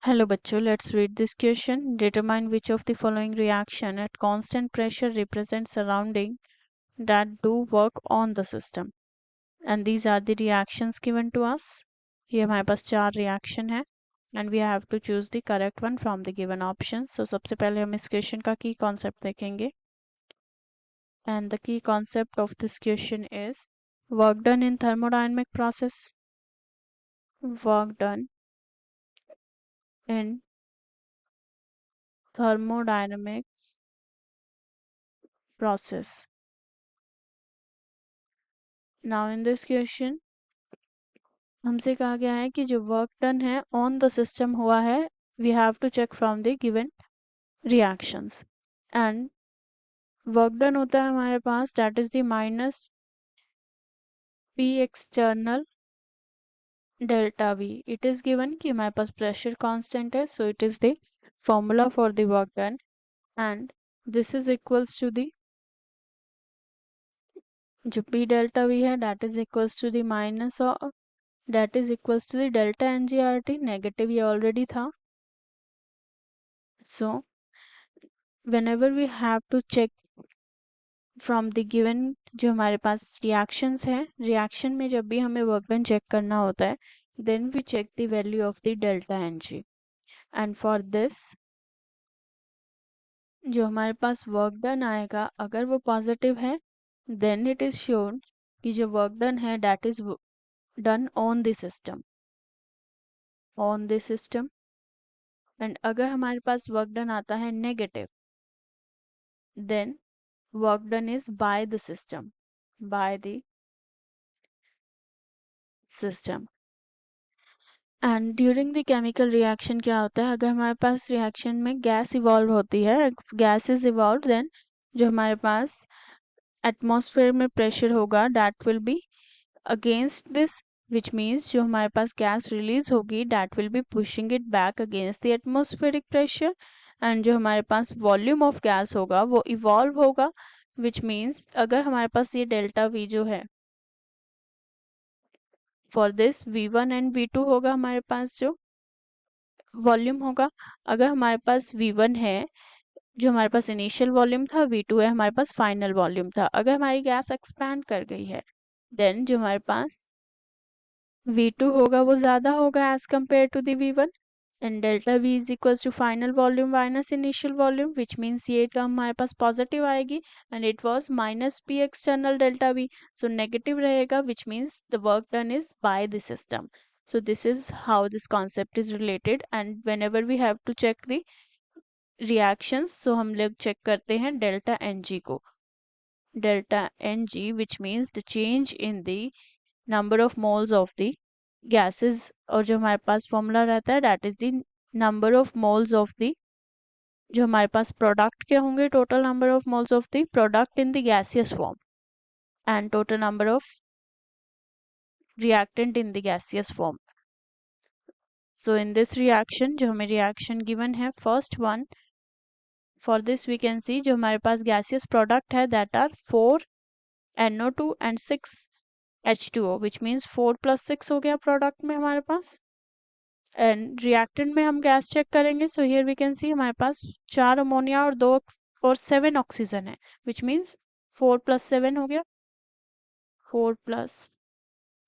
Hello बच्चों, let's read this question. Determine which of the following reaction at constant pressure represents surrounding that do work on the system. And these are the reactions given to us. ये हमारे पास 4 reaction है and we have to choose the correct one from the given options. So सबसे पहले हम इस question का key concept देखेंगे. And the key concept of this question is work done in thermodynamic process. Work done in thermodynamics process. Now in this question हमसे कहा गया है कि जो वर्क डन है ऑन द सिस्टम हुआ है we have to check from the given reactions and work done होता है हमारे पास that is the minus P external delta V. It is given कि हमारे पास प्रेशर कांस्टेंट है so it is the formula for the work done and this is equals to the जो P delta V है that is equals to the minus और that is equals to the delta N G R T. Negative ये already था. So whenever we have to check from the given जो हमारे पास reactions है reaction में जब भी हमें work done check करना होता है then we check the value of the delta Ng and for this जो हमारे पास work done आएगा अगर वो positive है then it is shown कि जो work done है that is done on the system and अगर हमारे पास work done आता है negative then work done is by the system and during the chemical reaction क्या होता है अगर हमारे पास रिएक्शन में गैस इवॉल्व होती है गैस इज इवॉल्व देन जो हमारे पास एटमॉस्फेयर में प्रेशर होगा that will be against this which means जो हमारे पास गैस रिलीज होगी that will be pushing it back against the atmospheric pressure and जो हमारे पास वॉल्यूम ऑफ गैस होगा वो इवॉल्व होगा विच मीन्स अगर हमारे पास ये डेल्टा वी जो है for this v1 and v2 होगा हमारे पास जो वॉल्यूम होगा अगर हमारे पास v1 है जो हमारे पास इनिशियल वॉल्यूम था v2 है हमारे पास फाइनल वॉल्यूम था अगर हमारी गैस एक्सपैंड कर गई है देन जो हमारे पास v2 होगा वो ज़्यादा होगा as compare to the v1 and delta v is equals to final volume minus initial volume which means ये टर्म हमारे पास पॉजिटिव आएगी and it was minus p external delta v so negative रहेगा which means the work done is by the system. So this is how this concept is related and whenever we have to check the reactions so हम लोग check करते हैं delta Ng को. Delta Ng which means the change in the number of moles of the gases और जो हमारे पास formula रहता है that is the number of moles of the जो हमारे पास product के होंगे total number of moles of the product in the gaseous form and total number of reactant in the gaseous form. So in this reaction जो हमें reaction given है first one for this we can see जो हमारे पास gaseous product है that are 4 NO2 and 6 H2O which means 4 plus 6 हो गया product में हमारे पास and reactant में हम gas check करेंगे so here we can see हमारे पास 4 अमोनिया और 2 और 7 ऑक्सीजन है which means 4 plus 7 हो गया 4 plus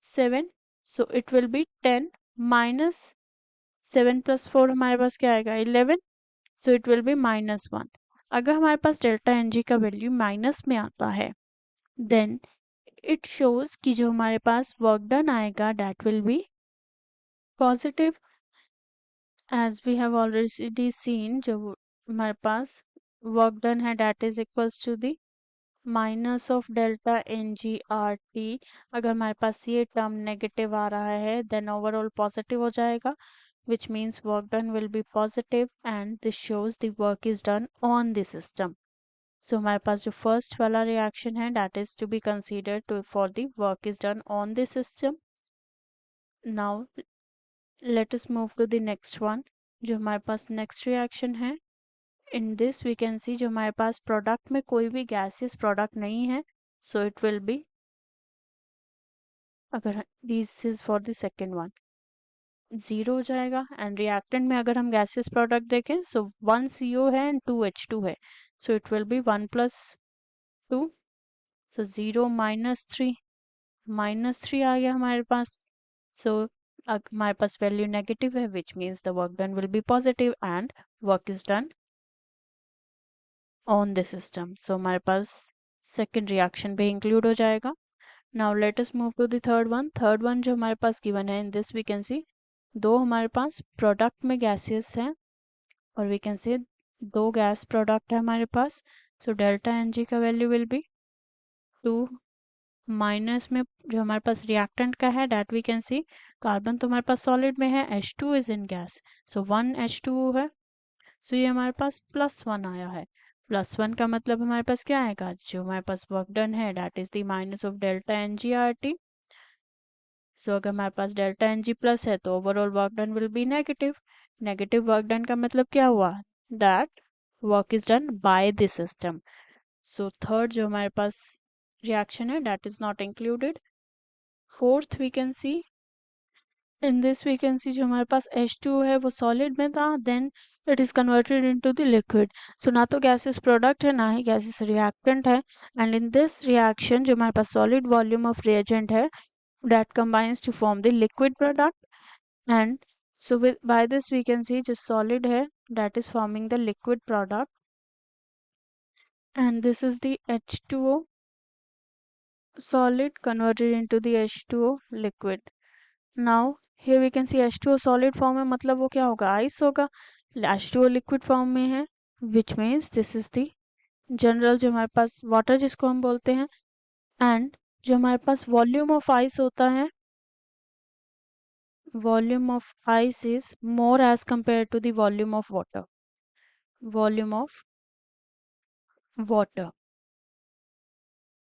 7 so it will be 10 minus 7 plus 4 हमारे पास क्या आएगा 11 so it will be -1. अगर हमारे पास डेल्टा Ng का वैल्यू माइनस में आता है then it shows कि जो हमारे पास वर्क डन आएगा that will be positive as we have already seen जो हमारे पास वर्क डन है that is equals to the minus of delta NgRT. अगर हमारे पास ये टर्म नेगेटिव आ रहा है देन ओवरऑल पॉजिटिव हो जाएगा which means work done will be positive and this shows the work is done on the system. So हमारे पास जो first वाला reaction है that is to be considered to for the work is done on the system. Now let us move to the next one जो हमारे पास next reaction है. In this we can see जो हमारे पास product में कोई भी gaseous product नहीं है so it will be अगर this is for the second one 0 हो जाएगा। एंड रिएक्टेंट में अगर हम गैसियस प्रोडक्ट देखें, सो 1 CO है एंड 2 H2 है, so it will be 1 + 2, so 0 -3 आ गया हमारे पास। सो हमारे पास वैल्यू नेगेटिव है, which means the work done will be positive and work is done on the system. So हमारे पास सेकेंड रिएक्शन भी इंक्लूड हो जाएगा। Now let us move to the third one. Third one जो हमारे पास given है in this we can see, दो हमारे पास प्रोडक्ट में गैसेस हैं और वी कैन से दो गैस प्रोडक्ट है हमारे पास। सो डेल्टा एन जी का वैल्यू विल बी 2, माइनस में जो हमारे पास रिएक्टेंट का है that we can see, carbon तो हमारे पास सॉलिड में है, H2 is in gas, so 1 H2O है। सो ये हमारे पास +1 आया है। +1 का मतलब हमारे पास क्या आएगा, जो हमारे पास वर्क डन है that is the minus of delta N G R T. So अगर हमारे पास डेल्टा एन जी प्लस है तो overall work done will be negative. Negative work done का मतलब क्या हुआ, that work is done by the system. So third जो हमारे पास रिएक्शन है that is not included. Fourth we can see, in this we can see जो हमारे पास H2 है वो सॉलिड में था, then it is converted into the liquid. So ना तो गैसेस प्रोडक्ट है ना ही गैसेस रिएक्टेंट है। एंड इन दिस रिएक्शन जो हमारे पास सॉलिड वॉल्यूम ऑफ रिएजेंट है that combines to form the liquid product, and so with by this we can see just solid है that is forming the liquid product, and this is the H2O solid converted into the H2O liquid. Now here we can see H2O solid form है, मतलब वो क्या होगा, ice होगा। H2O liquid form में है, which means this is the general जो हमारे पास वाटर जिसको हम बोलते हैं। एंड जो हमारे पास वॉल्यूम ऑफ आइस होता है, volume of ice is more as compared to the volume of water, volume of water,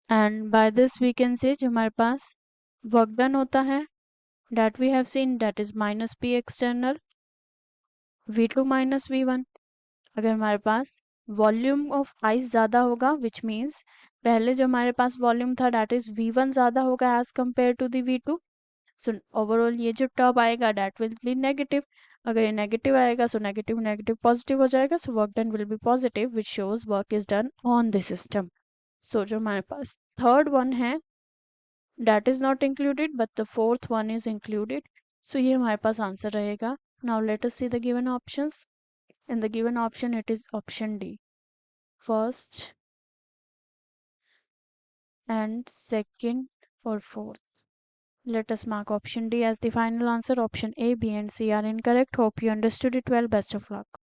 and by this we can say जो हमारे पास वर्क डन होता है that we have seen that is minus p external v2 minus v1। अगर हमारे पास volume of ice ज़्यादा होगा विच मीन्स पहले जो हमारे पास वॉल्यूम था that is v1 ज़्यादा होगा as compare to the v2। So overall ये जो टर्म आएगा डैट विल बी नेगेटिव। अगर ये नेगेटिव आएगा सो नेगेटिव नेगेटिव पॉजिटिव हो जाएगा, so work done will be positive which shows work is done on the system. So जो हमारे पास थर्ड वन है that is not included but the fourth one is included. So ये हमारे पास answer रहेगा। Now let us see the given options. In the given option it is option D, first and second or fourth. Let us mark option D as the final answer. Option A, B and C are incorrect. Hope you understood it well. Best of luck.